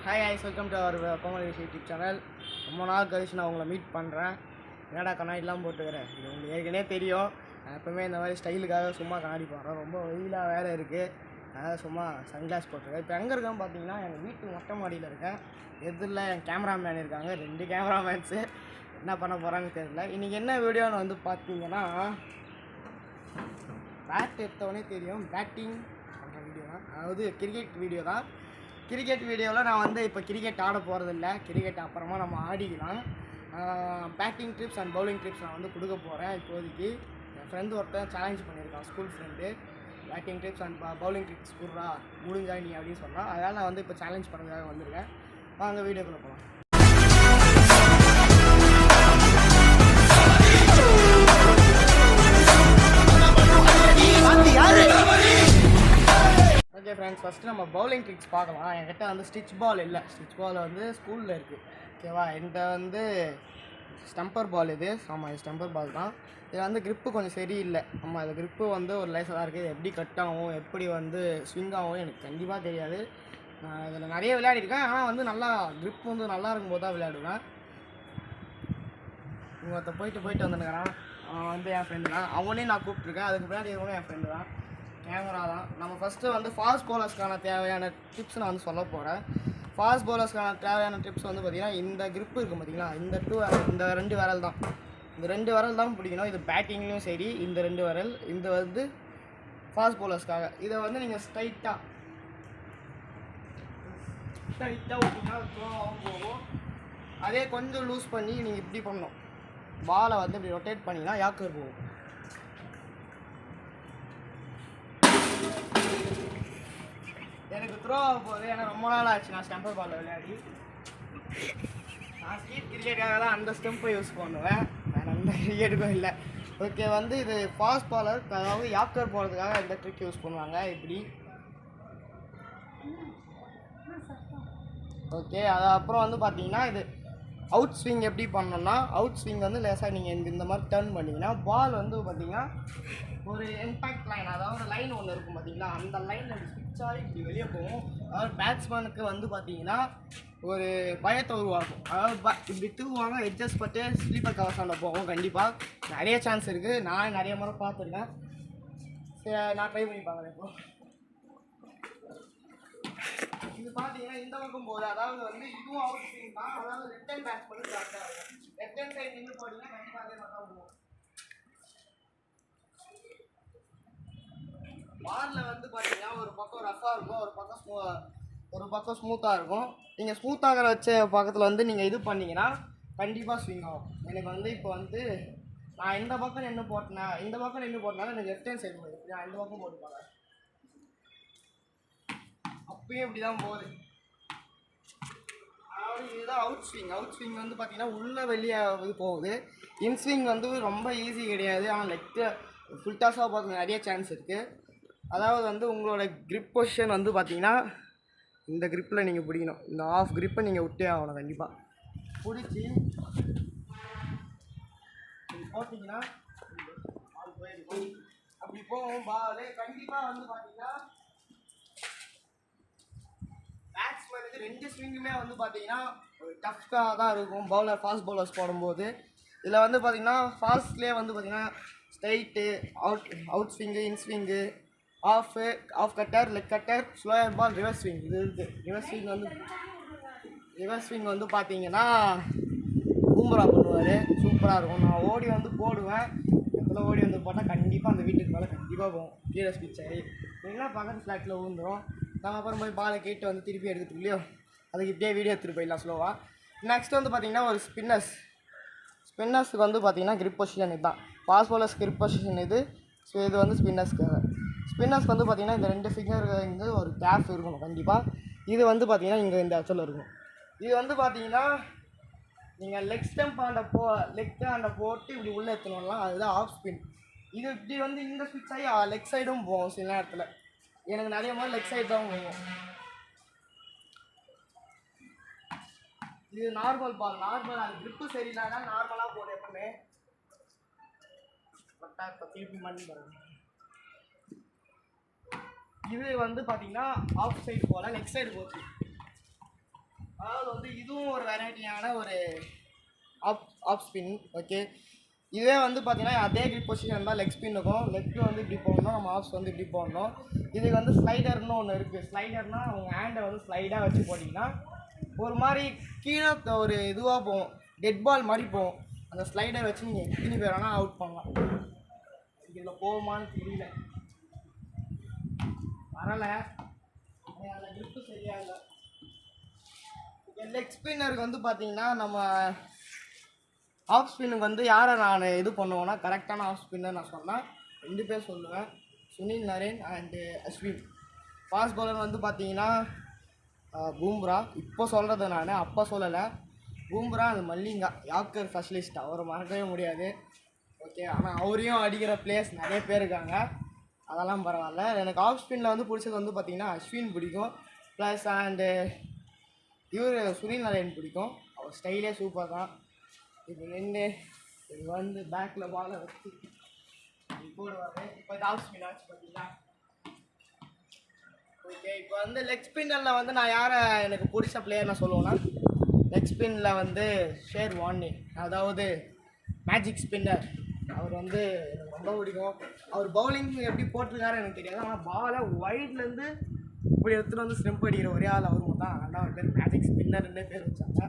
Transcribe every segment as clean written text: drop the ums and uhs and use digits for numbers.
Hi guys welcome to our Komal YouTube channel. ரொம்ப நாள் கழிச்சு நான் உங்களை மீட் பண்ணுறேன். என்னடா கண்ணாடி இல்லாமல் போட்டுக்கிறேன், இது உங்களுக்கு ஏற்கனவே தெரியும். நான் எப்போவுமே இந்த மாதிரி ஸ்டைலுக்காக சும்மா கண்ணாடி போடுறேன். ரொம்ப வெயிலாக வேறு இருக்குது, அதனால் சும்மா சன்கிளாஸ் போட்டுருக்கேன். இப்போ எங்கே இருக்கேன்னு பார்த்தீங்கன்னா எங்கள் வீட்டு மொட்டை மாடியில் இருக்கேன். எதிரில் என் கேமராமேன் இருக்காங்க, 2 கேமராமேன்ஸு. என்ன பண்ண போகிறாங்கன்னு தெரியல. இன்றைக்கி என்ன வீடியோன்னு வந்து பார்த்தீங்கன்னா, பேட் எடுத்தவொடனே தெரியும், பேட்டிங் பண்ணுற வீடியோ தான், அதாவது கிரிக்கெட் வீடியோ தான். கிரிக்கெட் வீடியோவில் நான் வந்து இப்போ கிரிக்கெட் ஆட போகிறதில்ல, கிரிக்கெட் அப்புறமா நம்ம ஆடிக்கலாம். Batting tips and bowling tips நான் வந்து கொடுக்க போகிறேன். இப்போதைக்கு என் ஃப்ரெண்டு ஒருத்தன் சேலஞ்ச் பண்ணியிருக்கான், school friend. Batting tips and bowling tips கொடுறா, முடிஞ்சா நீ அப்படின்னு சொன்னான். அதனால் நான் வந்து இப்போ சேலஞ்ச் பண்ணுறதுக்காக வந்திருக்கேன். வாங்க வீடியோக்குள்ளே போகலாம். ஓகே ஃப்ரெண்ட்ஸ், ஃபஸ்ட்டு நம்ம பவுலிங் ட்ரிக்ஸ் பார்க்கலாம். என்கிட்ட வந்து ஸ்டிச் பால் இல்லை, ஸ்டிச் பால் வந்து ஸ்கூலில் இருக்குது. ஓகேவா, என்கிட்ட வந்து ஸ்டம்பர் பால் இது. ஆமாம், இது ஸ்டம்பர் பால் தான். இதில் வந்து க்ரிப்பு கொஞ்சம் சரியில்லை. ஆமாம், இது க்ரிப்பு வந்து ஒரு லேசாக தான் இருக்குது. எப்படி கட் ஆகும், எப்படி வந்து ஸ்விங் ஆகும் எனக்கு கண்டிப்பாக தெரியாது. நான் இதில் நிறைய விளையாடிருக்கேன், ஆனால் வந்து நல்லா க்ரிப் வந்து நல்லா இருக்கும்போது தான் விளையாடுவேன். இவங்க போயிட்டு வந்துருக்கிறான், அவன் வந்து என் ஃப்ரெண்டு தான். அவனையும் நான் கூப்பிட்ருக்கேன். அதுக்கு முன்னாடி இருக்கணும் என் ஃப்ரெண்டு தான், கேமரா தான். நம்ம ஃபஸ்ட்டு வந்து ஃபாஸ்ட் பவுலர்ஸ்க்கான தேவையான டிப்ஸ் நான் வந்து சொல்ல போகிறேன். ஃபாஸ்ட் பவுலர்ஸ்க்கான தேவையான டிப்ஸ் வந்து பார்த்திங்கன்னா, இந்த க்ரிப்பு இருக்கும் பார்த்திங்களா, இந்த 2 விரல் தான். இந்த 2 விரல் தான் பிடிக்கணும். இது பேட்டிங்லேயும் சரி, இந்த 2 விரல். இந்த வந்து ஃபாஸ்ட் பவுலர்ஸ்க்காக. இதை வந்து நீங்கள் ஸ்ட்ரைட்டாக விட்டிங்கன்னா த்ரோவாகவும் போகும். அதே கொஞ்சம் லூஸ் பண்ணி நீங்கள் இப்படி பண்ணணும், பாலை வந்து இப்படி ரொட்டேட் பண்ணிங்கன்னா யாக்கர் போகும். எனக்கு த்ரோ ஆக போகுது, ஏன்னா ரொம்ப நாள் ஆச்சு நான் ஸ்டம்பர் பாலில் விளையாடி. நான் ஸ்ட்ரீட் கிரிக்கெட்டுக்காக தான் அந்த ஸ்டெம்பை யூஸ் பண்ணுவேன், வேறு எந்த கிரிக்கெட்டுக்கும் இல்லை. ஓகே, வந்து இது ஃபாஸ்ட் பாலர், அதாவது யாக்கர் போகிறதுக்காக இந்த ட்ரிக் யூஸ் பண்ணுவாங்க இப்படி. ஓகே, அது அப்புறம் வந்து பார்த்தீங்கன்னா, இது அவுட் ஸ்விங் எப்படி பண்ணணும்னா, அவுட் ஸ்விங் வந்து லேசாக நீங்கள் இந்த மாதிரி டர்ன் பண்ணிங்கன்னா பால் வந்து பார்த்தீங்கன்னா ஒரு இம்பேக்ட் லைன், அதாவது லைன் ஒன்று இருக்கும் பார்த்தீங்களா, அந்த லைனில் ஸ்விட்சாகி இப்படி வெளியே போகும். அதாவது பேட்ஸ்மேனுக்கு வந்து பார்த்தீங்கன்னா ஒரு பயத்தை உருவாக்கும். அதாவது இப்படி தூவாங்க, எட்ஜஸ்ட் பட்டு ஸ்லீப்பர் கவர்ஸாண்ட போகும். கண்டிப்பாக நிறைய சான்ஸ் இருக்குது, நான் நிறைய முறை பார்த்துருக்கேன். சரி, நான் ட்ரை பண்ணி பார்க்குறேன். இப்போ இது பார்த்தீங்கன்னா இந்த பக்கம் போகுது, அதாவது வந்து இதுவும் அவுட் ஸ்விங் தான். அதாவது லெஃப்ட் ஹேண்ட் பேட்ச் பண்ணி கரெக்டாக இருக்கும். லெஃப்ட் ஹேண்ட் சைடு நின்று போட்டிங்கன்னா கண்டிப்பாக அதே மாதிரி தான் போகும். பாலில் வந்து பார்த்தீங்கன்னா ஒரு பக்கம் ரஃபாக இருக்கும், ஒரு பக்கம் ஸ்மூத்தாக இருக்கும். நீங்கள் ஸ்மூத்தாகிற வச்ச பக்கத்தில் வந்து நீங்கள் இது பண்ணிங்கன்னா கண்டிப்பாக ஸ்விங் ஆகும். எனக்கு வந்து இப்போ வந்து நான் இந்த பக்கம் நின்று போட்டனால எனக்கு லெஃப்ட் ஹேண்ட் சைடு போகுது. நான் இந்த பக்கம் போட்டு பார்க்குறேன், அப்பயும் இப்படி தான் போகுது. அதாவது இதுதான் அவுட் ஸ்விங். அவுட் ஸ்விங் வந்து பார்த்தீங்கன்னா உள்ளே வெளியே இது போகுது. இன்ஸ்விங் வந்து ரொம்ப ஈஸி கிடையாது, ஆனால் லெஃப்ட்டு ஃபுல் டாஸாக போகிறது நிறைய சான்ஸ் இருக்குது. அதாவது வந்து உங்களோட க்ரிப் பொசிஷன் வந்து பார்த்தீங்கன்னா இந்த க்ரிப்பில் நீங்கள் பிடிக்கணும். இந்த ஆஃப் க்ரிப்பை நீங்கள் விட்டே ஆகணும். கண்டிப்பாக பிடிச்சி போட்டிங்கன்னா பால் போயிருக்கும். அப்படி போகும் பால். கண்டிப்பாக வந்து பார்த்தீங்கன்னா பேட்ஸ்மேனுக்கு 2 ஸ்விங்குமே வந்து பார்த்தீங்கன்னா ஒரு டஃப்காக தான் இருக்கும் ஃபாஸ்ட் பவுலர்ஸ் போடும்போது. இதில் வந்து பார்த்தீங்கன்னா ஃபாஸ்ட்லேயே வந்து பார்த்தீங்கன்னா straight, out swing, in swing, off cutter, leg cutter, slower ball, reverse swing இது இருக்குது. ரிவர்ஸ் ஸ்விங் வந்து பார்த்தீங்கன்னா பூம்பரா பண்ணுவார், சூப்பராக இருக்கும். நான் ஓடி வந்து போடுவேன், இடத்துல ஓடி வந்து போட்டால் கண்டிப்பாக அந்த வீட்டுக்கு மேலே கண்டிப்பாக போகும். கீழே ஸ்பிட்ச் ஆகி இல்லைன்னா பக்கத்து ஃப்ளாட்டில் விழுந்துடும். நம்ம அப்புறம் போய் பாலை கேட்டு வந்து திருப்பி எடுத்துட்டு இல்லையோ, அதுக்கு இப்படியே வீடியோ எடுத்துகிட்டு போயிடலாம் ஸ்லோவாக. நெக்ஸ்ட் வந்து பார்த்திங்கன்னா ஒரு ஸ்பின்னர்ஸுக்கு வந்து பார்த்திங்கன்னா க்ரிப் பொசிஷன் இதுதான். ஃபாஸ்ட் பவுலர்ஸ் க்ரிப் பொசிஷன் இது. ஸோ இது வந்து ஸ்பின்னர்ஸ்க்கு வந்து பார்த்திங்கன்னா இந்த 2 ஃபிங்கர் இங்கே ஒரு கேப் இருக்கணும் கண்டிப்பாக. இது வந்து பார்த்திங்கன்னா இங்கே இந்த இடத்துல இருக்கும். இது வந்து பார்த்திங்கன்னா நீங்கள் லெக் ஹேண்டை போட்டு இப்படி உள்ளே எடுத்துணும்லாம், அதுதான் ஆஃப் ஸ்பின். இது இப்படி வந்து இந்த ஸ்விட்ச் ஆகி லெக் சைடும் போகும் சில நேரத்தில். எனக்கு நிறைய மாதிரி லெக் சைடு தான் போகும். இது நார்மல் பால், அது க்ரிப்பு சரியில்லைன்னா நார்மலாக போடும் எப்பவுமே. பட்டா இப்போ திருப்பி பண்ணி பாருங்க. இது வந்து பார்த்தீங்கன்னா ஆஃப் சைடு போல், லெக் சைடு போச்சு. அதாவது வந்து இதுவும் ஒரு வெரைட்டியான ஒரு ஆஃப் ஸ்பின். ஓகே, இதே வந்து பார்த்தீங்கன்னா அதே கிரிப் பொசிஷன் தான் லெக் ஸ்பின் இருக்கும். லெக்கில் வந்து இப்படி போடணும், நம்ம ஆஃப்ஸ் வந்து இப்படி போடணும். இதுக்கு வந்து ஸ்லைடர்னு ஒன்று இருக்குது. ஸ்லைடர்னால் உங்கள் ஹேண்டை வந்து ஸ்லைடாக வச்சு போட்டிங்கன்னா ஒரு மாதிரி கீழே ஒரு இதுவாக போகும், டெட் பால் மாதிரி போகும். அந்த ஸ்லைடர் வச்சு நீங்கள் எத்தனை பேர் வேணால் அவுட் பண்ணலாம். இதில் போகுமான்னு தெரியல, வரலை, அந்த கிரிப்பு சரியா இல்லை. லெக் ஸ்பின்னருக்கு வந்து பார்த்தீங்கன்னா நம்ம ஆஃப் ஸ்பின்னுக்கு வந்து யாரை நான் இது பண்ணுவேன்னா கரெக்டான ஆஃப் ஸ்பின்னர் நான் சொன்னால் 2 பேர் சொல்லுவேன், Sunil Naren and Ashwin. Fast bowler வந்து பார்த்தீங்கன்னா பூம்ரா. இப்போ சொல்கிறது நான், அப்போ சொல்லலை. பூம்ரா அது மல்லிங்கா யாக்கர் ஸ்பெஷலிஸ்ட், அவரை மறக்கவே முடியாது. ஓகே, ஆனால் அவரையும் அடிக்கிற பிளேயர்ஸ் நிறைய பேர் இருக்காங்க, அதெல்லாம் பரவாயில்ல. எனக்கு ஆஃப் ஸ்பின்னில் வந்து பிடிச்சது வந்து பார்த்திங்கன்னா அஸ்வின் பிடிக்கும், ப்ளஸ் அண்டு இவர் சுனில் நரேன் பிடிக்கும். அவர் ஸ்டைலே சூப்பர் தான். இப்போ நின்று இது வந்து பேக்கில் பாலை வச்சு போடுவார். இப்போ இது ஆஃப் ஸ்பின் ஆச்சு பார்த்தீங்களா. ஓகே, இப்போ வந்து லெக் ஸ்பின்னரில் வந்து நான் யாரை எனக்கு பிடிச்ச பிளேயர் நான் சொல்லுவேன்னா, லெக் ஸ்பின்னில் வந்து ஷேர் வார்னி, அதாவது மேஜிக் ஸ்பின்னர். அவர் வந்து எனக்கு ரொம்ப பிடிக்கும். அவர் பவுலிங் எப்படி போட்டிருக்காரு எனக்கு தெரியாது, ஆனால் பாலை வைட்லேருந்து இப்படி எடுத்துகிட்டு வந்து ஸ்டெம்ப் அடிக்கிற ஒரே ஆள் அவர் மட்டும் தான். அதனால் ஒரு பேர் மேஜிக் ஸ்பின்னர்னே பேர் வச்சாங்க.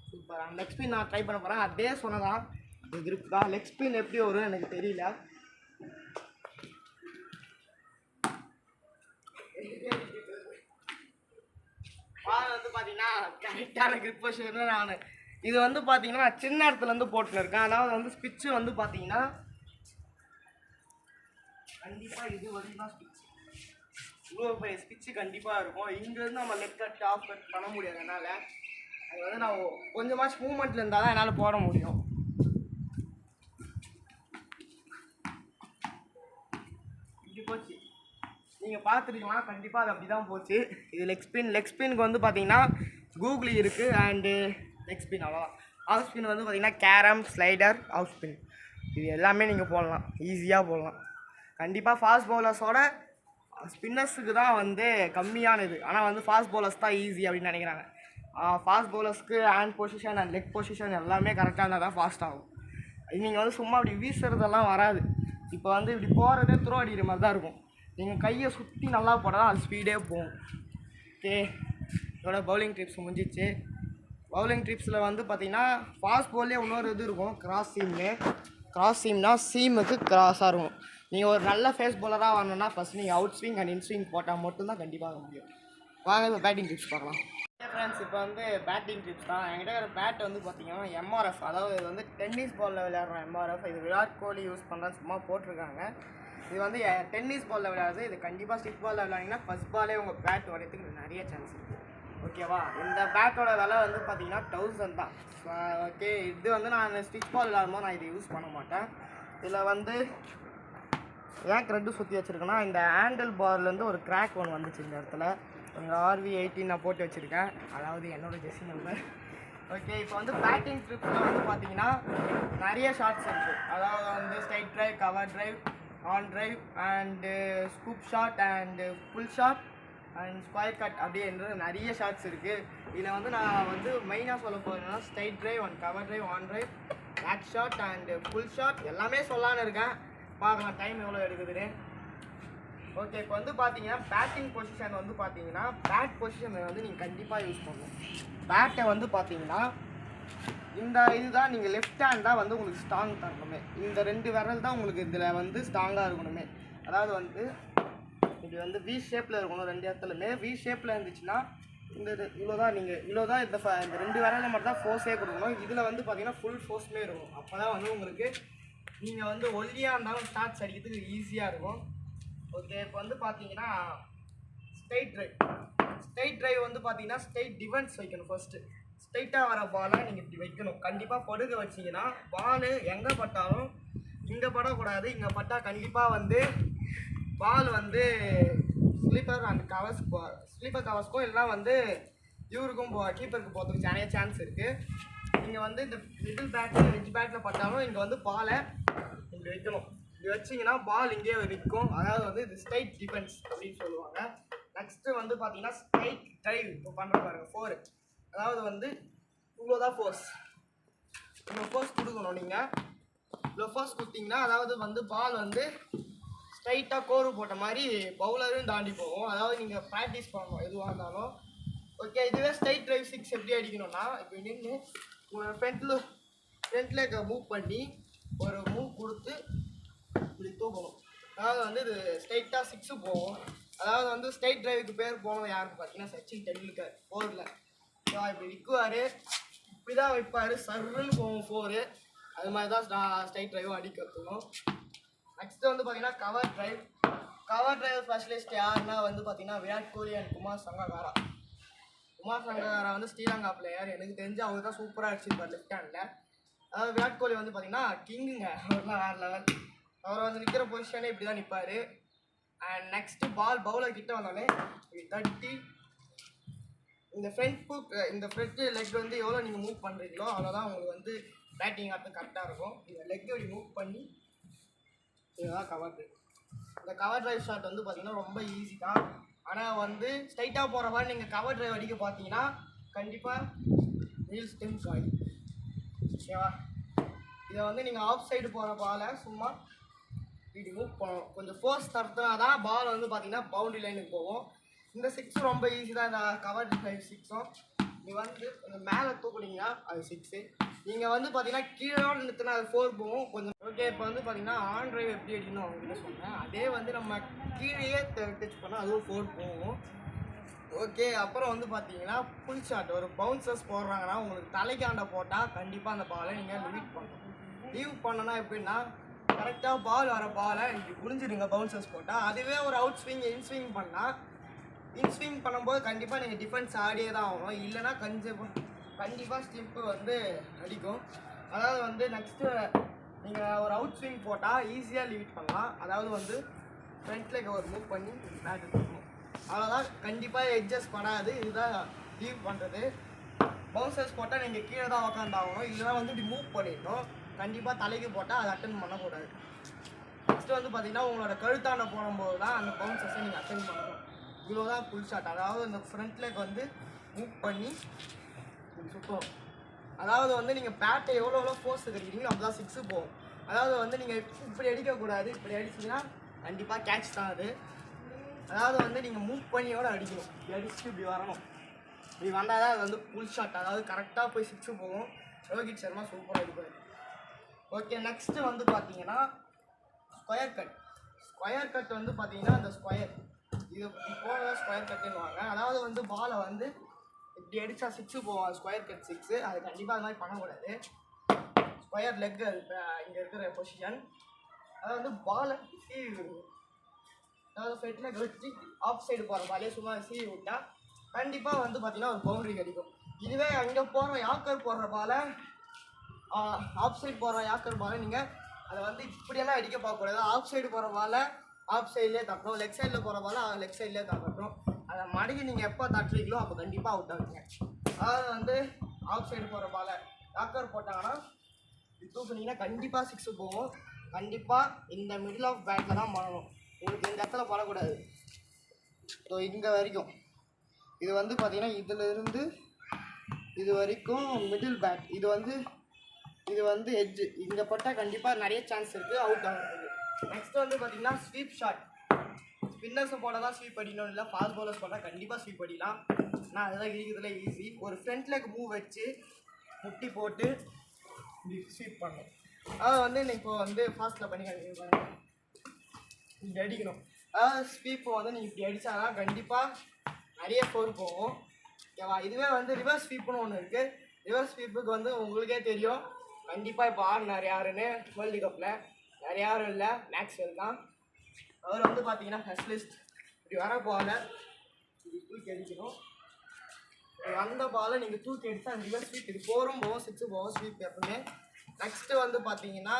சூப்பர். அந்த லெக் ஸ்பின் நான் ட்ரை பண்ண போகிறேன். அதே சொன்னதான் அது கிரிப் தான். லெக் ஸ்பின் எப்படி வரும்னு எனக்கு தெரியல. பால் வந்து பார்த்தீங்கன்னா கரெக்டான கிரிப் பொசிஷன் நான் இது வந்து பார்த்தீங்கன்னா நான் சின்ன இடத்துலேருந்து போட்டுன்னு இருக்கேன். அதாவது வந்து ஸ்பிட்ச்சு வந்து பார்த்தீங்கன்னா கண்டிப்பாக இது வரைக்கும் தான் ஸ்பிட்ச், இவ்வளோ பெரிய ஸ்பிட்ச்சு கண்டிப்பாக இருக்கும். இங்கேருந்து நம்ம லெக் கட் ஆஃப் கட் பண்ண முடியாது. என்னால் அது வந்து நான் கொஞ்சமாச்சும் மூமெண்ட்டில் இருந்தால் தான் என்னால் போட முடியும். இப்படி போச்சு, நீங்கள் பார்த்துருக்கலாம், கண்டிப்பாக அது அப்படி தான் போச்சு. இது லெக் ஸ்பின். லெக் ஸ்பின்க்கு வந்து பார்த்தீங்கன்னா கூகுளி இருக்குது அண்டு லெக் ஸ்பின் அவ்வளோதான். ஆஃப் ஸ்பின் வந்து பார்த்தீங்கன்னா கேரம், ஸ்லைடர், ஆஃப் ஸ்பின் இது எல்லாமே நீங்கள் போடலாம், ஈஸியாக போடலாம். கண்டிப்பாக ஃபாஸ்ட் பவுலர்ஸோட ஸ்பின்னர்ஸுக்கு தான் வந்து கம்மியானது, ஆனால் வந்து ஃபாஸ்ட் பவுலர்ஸ் தான் ஈஸி அப்படின்னு நினைக்கிறாங்க. ஃபாஸ்ட் பவுலர்ஸ்க்கு hand position and leg position எல்லாமே கரெக்டாக இருந்தால் தான் ஃபாஸ்ட் ஆகும். நீங்கள் வந்து சும்மா அப்படி வீசுறதெல்லாம் வராது. இப்போ வந்து இப்படி போகிறதே த்ரோ அடிக்கிற மாதிரி தான் இருக்கும். நீங்கள் கையை சுற்றி நல்லா போட்டால் தான் அது ஸ்பீடே போகும். ஓகே, இதோட பவுலிங் டிப்ஸ் முடிஞ்சிச்சு. பவுலிங் டிப்ஸில் வந்து பார்த்தீங்கன்னா ஃபாஸ்ட் பவுல்லே இன்னொரு இது இருக்கும், கிராஸ் சீம்னு. கிராஸ் சீம்னா சீமுக்கு கிராஸாக இருக்கும். நீங்கள் ஒரு நல்ல ஃபேஸ் பவுலராக வரணும்னா ஃபஸ்ட் நீங்கள் out swing and in swing போட்டால் மட்டும்தான் கண்டிப்பாக ஆக முடியும். வாங்க இப்போ பேட்டிங் டிப்ஸ் பார்க்கலாம். ஃப்ரெண்ட்ஸ், இப்போ வந்து பேட்டிங் டிப்ஸ் தான். என்கிட்ட ஒரு பேட் வந்து பார்த்தீங்கன்னா எம்ஆர்எஃப், அதாவது இது வந்து டென்னிஸ் பாலில் விளையாடுற எம்ஆர்எஃப். இது விராட் கோலி யூஸ் பண்ணுறேன்னு சும்மா போட்டிருக்காங்க. இது வந்து டென்னிஸ் பாலில் விளையாடுறது. இது கண்டிப்பாக ஸ்டிக் பாலில் விளையாடிங்கன்னா ஃபஸ்ட் பாலே உங்கள் பேட் வரையத்துக்கு நிறைய சான்ஸ் இருக்குது. ஓகேவா, இந்த பேட்டோட விலை வந்து பார்த்தீங்கன்னா 1000 தான். ஓகே, இது வந்து நான் ஸ்டிச் பால் விளையாடும்போது நான் இதை யூஸ் பண்ண மாட்டேன். இதில் வந்து ஏன் த்ரெட்டு சுற்றி வச்சுருக்கேன்னா, இந்த ஹேண்டில் பார்லேருந்து ஒரு கிராக் ஒன்று வந்துச்சு இந்த இடத்துல. RV18 நான் போட்டு வச்சுருக்கேன், அதாவது என்னோடய ஜெர்சி நம்பர். ஓகே, இப்போ வந்து பேட்டிங் ட்ரிப்பில் வந்து பார்த்தீங்கன்னா நிறைய ஷாட்ஸ் இருக்குது. அதாவது வந்து straight drive, cover drive, on drive and scoop shot and pull shot and square cut அப்படின்ற நிறைய ஷாட்ஸ் இருக்குது. இதில் வந்து நான் வந்து மெயினாக சொல்ல போகிறேன்னா straight drive and cover drive, on drive, back shot and pull shot எல்லாமே சொல்லலான்னு இருக்கேன். பார்க்கலாம் டைம் எவ்வளோ எடுக்குதுன்னு. ஓகே, இப்போ வந்து பார்த்தீங்கன்னா பேட்டிங் பொசிஷன் வந்து பார்த்தீங்கன்னா பேட் பொசிஷனை வந்து நீங்கள் கண்டிப்பாக யூஸ் பண்ணணும். பேட்டை வந்து பார்த்தீங்கன்னா இந்த இதுதான் நீங்கள் லெஃப்ட் ஹேண்ட் தான் வந்து உங்களுக்கு ஸ்ட்ராங் தரணுமே. இந்த 2 விரல் தான் உங்களுக்கு இதில் வந்து ஸ்ட்ராங்காக இருக்கணுமே. அதாவது வந்து இப்படி வந்து வி ஷேப்பில் இருக்கணும். 2 இடத்துலையுமே வி ஷேப்பில் இருந்துச்சுன்னா இந்த இவ்வளோ தான், நீங்கள் இவ்வளோ தான் இந்த 2 விரலில் மட்டும் தான் ஃபோர்ஸே கொடுக்கணும். இதில் வந்து பார்த்தீங்கன்னா ஃபுல் ஃபோர்ஸ்மே இருக்கும். அப்போ தான் வந்து உங்களுக்கு நீங்கள் வந்து ஒல்லியாக இருந்தாலும் ஸ்டார்ட்ஸ் அடிக்கிறதுக்கு ஈஸியாக இருக்கும். ஓகே, இப்போ வந்து பார்த்தீங்கன்னா ஸ்ட்ரைட் ட்ரைவ் வந்து பார்த்தீங்கன்னா ஸ்ட்ரைட் டிஃபென்ஸ் வைக்கணும். ஃபஸ்ட்டு ஸ்ட்ரைட்டாக வர பாலை நீங்கள் இப்படி வைக்கணும். கண்டிப்பாக படுக வச்சிங்கன்னா பால் எங்கே பட்டாலும் இங்கே படக்கூடாது. இங்கே பட்டால் கண்டிப்பாக வந்து பால் வந்து ஸ்லீப்பர் அண்ட் ஸ்லீப்பர் கவர்ஸ்க்கும் இல்லைனா வந்து இவருக்கும் கீப்பருக்கு போகிறதுக்கு நிறைய சான்ஸ் இருக்குது. நீங்கள் வந்து இந்த மிடில் பேட்டில் வெஜ் பேட்டில் பட்டாலும் இங்கே வந்து பாலை இப்படி வைக்கணும். இப்படி வச்சிங்கன்னா பால் இங்கேயே நிற்கும். அதாவது வந்து இது ஸ்ட்ரைட் டிஃபென்ஸ் அப்படின்னு சொல்லுவாங்க. நெக்ஸ்ட்டு வந்து பார்த்தீங்கன்னா ஸ்ட்ரைட் ட்ரைவ் இப்போ பண்ணுற பாருங்க 4. அதாவது வந்து இவ்வளோதான் ஃபோர்ஸ். இவ்வளோ ஃபோர்ஸ் கொடுக்கணும். நீங்கள் இவ்வளோ ஃபோர்ஸ் கொடுத்தீங்கன்னா அதாவது வந்து பால் வந்து ஸ்ட்ரைட்டாக கோரு போட்ட மாதிரி பவுலரும் தாண்டி போகும். அதாவது நீங்கள் ப்ராக்டிஸ் பண்ணணும் எதுவாக இருந்தாலும். ஓகே, இதுவே ஸ்ட்ரைட் ட்ரைவ் 6 எப்படி அடிக்கணும்னா, இப்போ நின்று உங்களோட ஃப்ரண்ட் லெக்கை மூவ் பண்ணி ஒரு மூவ் கொடுத்து இப்படி தூக்கணும். அதாவது வந்து இது ஸ்ட்ரைட்டாக 6 போகும். அதாவது வந்து ஸ்ட்ரைட் டிரைவுக்கு பேர் போனது யாருன்னு பார்த்தீங்கன்னா சச்சின் டெண்டுல்கர். 4ல் இப்படி நிற்குவார், இப்படி தான் வைப்பார், சர்வல் போகும் 4. அது மாதிரி தான் ஸ்ட்ரைட் டிரைவும் அடிக்க கற்றுக்கணும். நெக்ஸ்ட்டு வந்து பார்த்தீங்கன்னா கவர் டிரைவ் ஸ்பெஷலிஸ்ட் யாருன்னா வந்து பார்த்தீங்கன்னா விராட் கோலி அண்ட் குமார் சங்ககாரா வந்து ஸ்ரீலங்கா பிளேயர். எனக்கு தெரிஞ்சு அவங்க தான் சூப்பராக அடிச்சிருப்பார் லெஃப்ட் ஹேண்டில். அதாவது விராட் கோலி வந்து பார்த்தீங்கன்னா கிங்குங்க, அவர்லாம் வேறு லெவல். அவர் வந்து நிற்கிற பொசிஷனே இப்படி தான் நிற்பார். அண்ட் நெக்ஸ்ட்டு பவுலர் கிட்ட வந்தோடனே தட்டி இந்த ஃப்ரண்ட் லெக் வந்து எவ்வளோ நீங்கள் மூவ் பண்ணுறீங்களோ அவ்வளோதான் உங்களுக்கு வந்து பேட்டிங் ஆடுறது கரெக்டாக இருக்கும். இந்த லெக்கை இப்படி மூவ் பண்ணி இதுதான் கவர் டிரைவ். இந்த கவர் டிரைவ் ஷாட் வந்து பார்த்தீங்கன்னா ரொம்ப ஈஸி தான். ஆனால் வந்து ஸ்ட்ரைட்டாக போகிற மாதிரி நீங்கள் கவர் டிரைவ் அடிக்க பார்த்தீங்கன்னா கண்டிப்பாக வீல் ஸ்டெம் காய். ஓகேவா? இதை வந்து நீங்கள் ஆஃப் சைடு போகிற பாலை சும்மா இப்படி மூவ் பண்ணணும். கொஞ்சம் ஃபோர்ஸ் தரத்துனா தான் பால் வந்து பார்த்தீங்கன்னா பவுண்டரி லைனுக்கு போகும். இந்த 6 ரொம்ப ஈஸி தான். இந்த கவர் டிரைவ் 6ம் நீங்கள் வந்து கொஞ்சம் மேலே தூக்குனீங்கன்னா அது 6. நீங்கள் வந்து பார்த்தீங்கன்னா கீழே நிறுத்தினா அது 4 போகும் கொஞ்சம். ஓகே, இப்போ வந்து பார்த்தீங்கன்னா ஆன் டிரைவ் எப்படி அடிக்கணும் அவங்ககிட்ட சொன்னேன். அதே வந்து நம்ம கீழேயே டச் பண்ணால் அதுவும் 4 போகும். ஓகே, அப்புறம் வந்து பார்த்தீங்கன்னா புல் ஷாட். ஒரு பவுன்சர்ஸ் போடுறாங்கன்னா உங்களுக்கு தலைக்காண்ட போட்டால் கண்டிப்பாக அந்த பாலை நீங்கள் லீவ் பண்ணனா எப்படின்னா கரெக்டாக பால் வர பாலை இப்படி புரிஞ்சிடுங்க. பவுன்சர்ஸ் போட்டால் அதுவே ஒரு அவுட் ஸ்விங் இன்ஸ்விங் பண்ணால் இன்ஸ்விங் பண்ணும்போது கண்டிப்பாக நீங்கள் டிஃபென்ஸ் ஆடியே தான் ஆகணும். இல்லைனா கண்டிப்பாக ஸ்டிப்பு வந்து அடிக்கும். அதாவது வந்து நெக்ஸ்ட்டு நீங்கள் ஒரு அவுட் ஸ்விங் போட்டால் ஈஸியாக லீவ் பண்ணலாம். அதாவது வந்து ஃப்ரண்ட் லெக் ஒரு மூவ் பண்ணி பேட் பண்ணணும். அவ்வளோதான், கண்டிப்பாக எட்ஜஸ் படாது. இதுதான் லீவ் பண்ணுறது. பவுன்சர்ஸ் போட்டால் நீங்கள் கீழே தான் உக்காந்தாகணும். இல்லைனா வந்து இப்படி மூவ் பண்ணிடணும். கண்டிப்பாக தலைக்கு போட்டால் அதை அட்டன் பண்ணக்கூடாது. நெக்ஸ்ட்டு வந்து பார்த்தீங்கன்னா உங்களோட கழுத்தாண்ட போடும்போது தான் அந்த பவுன்சர்ஸை நீங்கள் அட்டன் பண்ணணும். இவ்வளோ தான் புல் ஷாட். அதாவது இந்த ஃப்ரண்ட் லெக் வந்து மூவ் பண்ணி சுத்தம். அதாவது வந்து நீங்கள் பேட்டை எவ்வளோ ஃபோர்ஸ் கிடைக்கிறீங்களோ அப்போ தான் 6 போகும். அதாவது வந்து நீங்கள் இப்படி அடிக்கக்கூடாது. இப்படி அடிச்சிங்கன்னா கண்டிப்பாக கேட்ச் தான் அது. அதாவது வந்து நீங்கள் மூவ் பண்ணியோட அடிக்கணும். இப்படி அடிச்சுட்டு இப்படி வரணும். இப்படி வந்தால் தான் அது வந்து புல் ஷாட். அதாவது கரெக்டாக போய் 6 போகும். ரோஹித் சர்மா சூப்பராக அடிப்பார். ஓகே, நெக்ஸ்ட்டு வந்து பார்த்தீங்கன்னா ஸ்கொயர் கட் வந்து பார்த்தீங்கன்னா அந்த ஸ்கொயர் இது போல ஸ்கொயர் கட்டுன்னுவாங்க. அதாவது வந்து பாலை வந்து இப்படி அடித்தா 6 போகும். Square cut 6. அது கண்டிப்பாக அது மாதிரி பண்ணக்கூடாது. ஸ்கொயர் லெக் அது இங்கே இருக்கிற பொசிஷன். அதாவது வந்து பாலை சீவி விடுது. அதாவது ஃப்ரண்ட் லெக் வச்சு ஆஃப் சைடு போகிற பாலே சும்மா சீவி விட்டால் கண்டிப்பாக வந்து பார்த்தீங்கன்னா ஒரு பவுண்டரி கிடைக்கும். இதுவே அங்கே போகிற யாக்கர் போடுற பாலை ஆஃப் சைடு போகிற யாக்கர் பாலை நீங்கள் அதை வந்து இப்படியெல்லாம் அடிக்க பார்க்கக்கூடாது. ஆஃப் சைடு போகிற பாலை ஆஃப் சைட்லேயே தட்டணும். லெக் சைடில் போகிற பாலை லெக் சைட்லேயே தட்டணும். அதை மடக்கி நீங்கள் எப்போ தட்டுறீங்களோ அப்போ கண்டிப்பாக அவுட் ஆகுங்க. அதாவது வந்து ஆஃப் சைடு போகிற பாலை யாக்கர் போட்டாங்கன்னா இது தூக்குனீங்கன்னா கண்டிப்பாக 6 போகும். கண்டிப்பாக இந்த மிடில் ஆஃப் பேட்டில் தான் பண்ணணும். உங்களுக்கு இந்த இடத்துல படக்கூடாது. ஸோ இங்கே வரைக்கும் இது வந்து பார்த்தீங்கன்னா இதிலிருந்து இது வரைக்கும் மிடில் பேட். இது வந்து எட்ஜு. இங்கே போட்டால் கண்டிப்பாக நிறைய சான்ஸ் இருக்குது அவுட் ஆகிறது. நெக்ஸ்ட்டு வந்து பார்த்தீங்கன்னா ஸ்வீப் ஷாட். ஸ்பின்னர்ஸை போட தான் ஸ்வீப் அடிக்கணும், இல்லை ஃபாஸ்ட் பவுலர்ஸ் போட்டால் கண்டிப்பாக ஸ்வீப் அடிக்கலாம். ஆனால் அதெல்லாம் இருக்கிறதுல ஈஸி. ஒரு ஃப்ரண்ட் லெக் மூவ் வச்சு முட்டி போட்டு இப்படி ஸ்வீப் பண்ணணும். அதை வந்து இப்போ வந்து ஃபாஸ்ட்டில் பண்ணி காமிக்கிறேன். இப்படி அடிக்கணும். அதாவது ஸ்வீப்பை வந்து நீங்கள் இப்படி அடித்தாதான் கண்டிப்பாக நிறைய ஸ்கோர் போகும். ஓகேவா? இதுவே வந்து ரிவர்ஸ் ஸ்வீப்புன்னு ஒன்று இருக்குது. ரிவர்ஸ் ஸ்வீப்புக்கு வந்து உங்களுக்கே தெரியும் கண்டிப்பாக இப்போ ஆடினார் யாருன்னு வேர்ல்டு கப்பில். வேறு யாரும் இல்லை, மேக்ஸ்வெல் தான். அவர் வந்து பார்த்தீங்கன்னா ஸ்பெஷலிஸ்ட். இப்படி வர பாலை இப்படி தூக்கி அடிக்கணும். அந்த பாலை நீங்கள் தூக்கி அடித்தா அந்த ரிவர்ஸ் ஸ்வீப் இது 4ம் போகும் 6 போகும் ஸ்வீப் எப்பவுமே. நெக்ஸ்ட்டு வந்து பார்த்தீங்கன்னா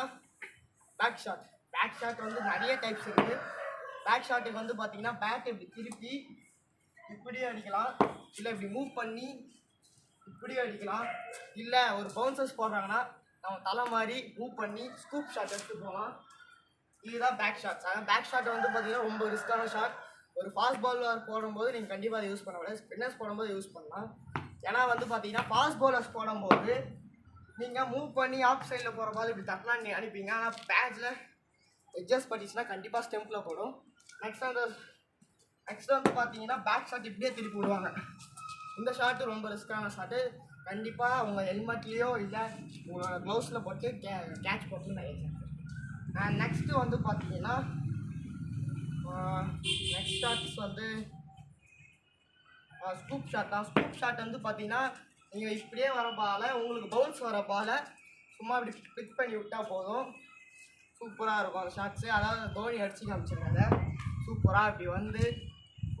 பேக் ஷாட் வந்து நிறைய டைப்ஸ் இருக்குது. பேக் ஷாட்டுக்கு வந்து பார்த்தீங்கன்னா பேக் இப்படி திருப்பி இப்படியே அடிக்கலாம், இல்லை இப்படி மூவ் பண்ணி இப்படியே அடிக்கலாம், இல்லை ஒரு பவுன்சர்ஸ் போடுறாங்கன்னா நம்ம தலை மாதிரி மூவ் பண்ணி ஸ்கூப் ஷாட் எடுத்து போகலாம். இதுதான் பேக் ஷாட்ஸ். ஆனால் பேக் ஷாட் வந்து பார்த்தீங்கன்னா ரொம்ப ரிஸ்க்கான ஷாட். ஒரு ஃபாஸ்ட் பாலர் போடும்போது நீங்கள் கண்டிப்பாக அதை யூஸ் பண்ணக்கூடாது. ஸ்பின்னர்ஸ் போடும்போது யூஸ் பண்ணலாம். ஏன்னா வந்து பார்த்தீங்கன்னா ஃபாஸ்ட் பவுலர்ஸ் போடும்போது நீங்கள் மூவ் பண்ணி ஆஃப் சைடில் போகிற பால் இப்படி தட்டலாம் நீங்கள் அனுப்பிங்க. ஆனால் பேட்சில் அட்ஜஸ்ட் பண்ணிச்சுன்னா கண்டிப்பாக ஸ்டெம்பில் போடும். நெக்ஸ்ட் வந்து பார்த்தீங்கன்னா பேக் ஷாட் இப்படியே திருப்பி விடுவாங்க. இந்த ஷாட்டு ரொம்ப ரிஸ்க்கான ஷாட்டு. கண்டிப்பாக உங்கள் ஹெல்மெட்லேயோ இல்லை உங்களோட க்ளவுஸில் போட்டு கேட்ச் போட்டு நான் நெக்ஸ்ட்டு வந்து பார்த்தீங்கன்னா நெக்ஸ்ட் ஷாட்ஸ் வந்து ஸ்கூப் ஷாட் தான். ஸ்கூப் ஷாட் வந்து பார்த்தீங்கன்னா நீங்கள் இப்படியே வர பாலை உங்களுக்கு பவுன்ஸ் வர பாலை சும்மா இப்படி பிக் பண்ணி விட்டால் போதும். சூப்பராக இருக்கும் அந்த ஷாட்ஸு. அதாவது தோனி அடிச்சு காமிச்சிருக்காங்க. சூப்பராக இப்படி வந்து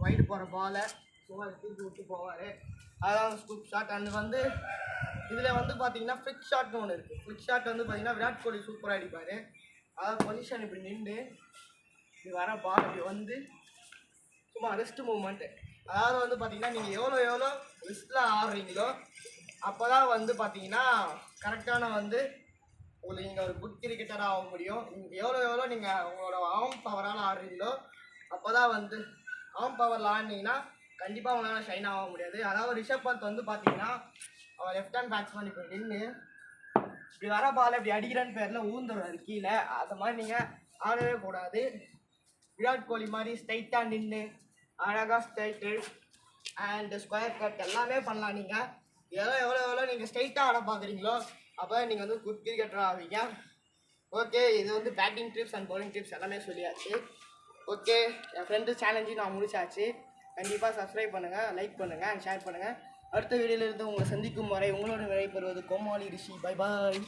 வைடு போகிற பாலை சும்மா தூக்கி விட்டு போவார். அதான் ஸ்கூப் ஷாட். அண்ட் வந்து இதில் வந்து பார்த்தீங்கன்னா ஃப்ளிக் ஷாட்னு ஒன்று இருக்குது. ஃப்ளிக் ஷாட் வந்து பார்த்தீங்கன்னா விராட் கோலி சூப்பராக அடிப்பார். அதாவது பொசிஷன் இப்படி நின்று இப்படி வர பால் இப்படி வந்து சும்மா ரெஸ்ட் மூவ்மெண்ட்டு. அதாவது வந்து பார்த்தீங்கன்னா நீங்கள் எவ்வளோ ரிஸ்கில் ஆடுறீங்களோ அப்போ தான் வந்து பார்த்தீங்கன்னா கரெக்டான வந்து உங்களுக்கு நீங்கள் ஒரு குட் கிரிக்கெட்டராக ஆக முடியும். எவ்வளோ நீங்கள் உங்களோட ஆர்ம் பவரால் ஆடுறீங்களோ அப்போ தான் வந்து ஆர்ம் பவரில் ஆடினீங்கன்னா கண்டிப்பாக உங்களால் ஷைன் ஆக முடியாது. அதாவது ரிஷப் பந்த் வந்து பார்த்தீங்கன்னா அவன் லெஃப்ட் ஹேண்ட் பேட்ஸ்மேன் இப்போ நின்று இப்படி வர பால் இப்படி அடிக்கிறன்னு பேரில் ஊந்துடுவார் கீழே. அது மாதிரி நீங்கள் ஆடவே கூடாது. விராட் கோலி மாதிரி ஸ்ட்ரைட்டாக நின்று அழகாக ஸ்ட்ரைட்டு அண்ட் ஸ்கொயர் கட் எல்லாமே பண்ணலாம். நீங்கள் எவ்வளோ நீங்கள் ஸ்ட்ரைட்டாக ஆட பார்க்குறீங்களோ அப்போ நீங்கள் வந்து குட் கிரிக்கெட்டர் ஆவீங்க. ஓகே, இது வந்து batting tips and bowling tips எல்லாமே சொல்லியாச்சு. ஓகே, என் ஃப்ரெண்டு சேலஞ்சையும் நான் முடிச்சாச்சு. கண்டிப்பாக சப்ஸ்கிரைப் பண்ணுங்கள், லைக் பண்ணுங்கள் அண்ட் ஷேர் பண்ணுங்கள். அடுத்த வீடியோவில் இருந்து உங்களை சந்திக்கும் வரை உங்களோட விடைபெறுவது கோமாளி ரிஷி. Bye bye.